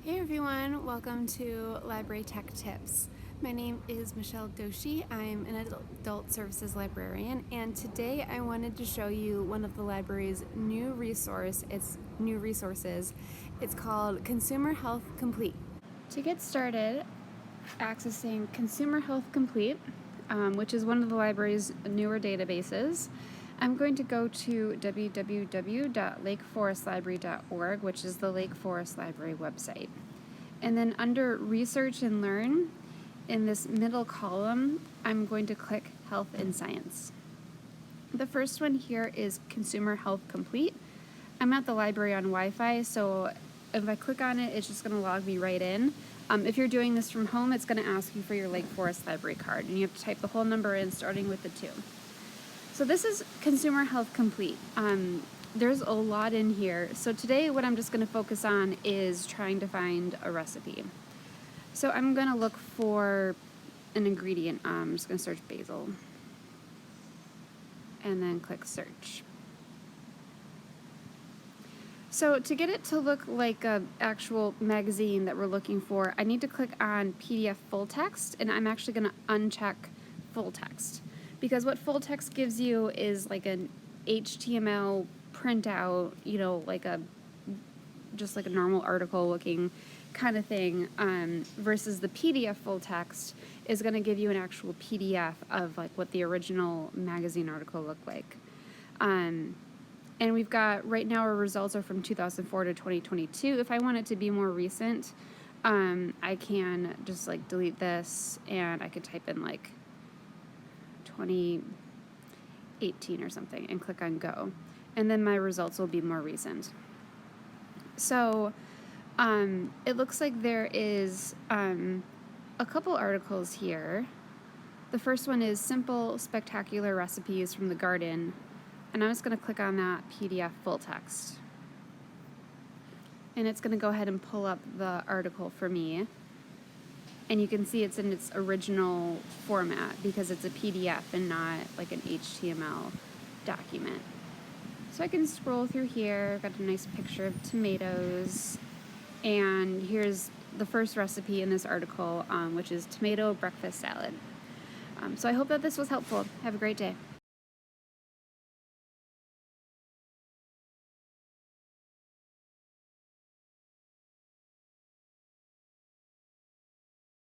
Hey everyone, welcome to Library Tech Tips. My name is Michelle Doshi. I'm an adult services librarian, and today I wanted to show you one of the library's new resources. It's called Consumer Health Complete. To get started accessing Consumer Health Complete, which is one of the library's newer databases, I'm going to go to www.lakeforestlibrary.org, which is the Lake Forest Library website. And then under Research and Learn, in this middle column, I'm going to click Health and Science. The first one here is Consumer Health Complete. I'm at the library on Wi-Fi, so if I click on it, it's just going to log me right in. If you're doing this from home, it's going to ask you for your Lake Forest Library card, and you have to type the whole number in, starting with the 2. So this is Consumer Health Complete. There's a lot in here. So today what I'm just going to focus on is trying to find a recipe. So I'm going to look for an ingredient. I'm just going to search basil. And then click search. So to get it to look like an actual magazine that we're looking for, I need to click on PDF full text, and I'm actually going to uncheck full text. Because what full text gives you is like an HTML printout, just like a normal article looking kind of thing, versus the PDF full text is going to give you an actual PDF of like what the original magazine article looked like. And we've got, right now our results are from 2004 to 2022. If I want it to be more recent, I can just like delete this and I could type in like 2018 or something and click on go, and then my results will be more recent. So it looks like there is a couple articles here. The first one is Simple Spectacular Recipes from the Garden, and I'm just going to click on that PDF full text, and it's going to go ahead and pull up the article for me. And you can see it's in its original format because it's a PDF and not like an HTML document. So I can scroll through here. I've got a nice picture of tomatoes. And here's the first recipe in this article, which is tomato breakfast salad. So I hope that this was helpful. Have a great day.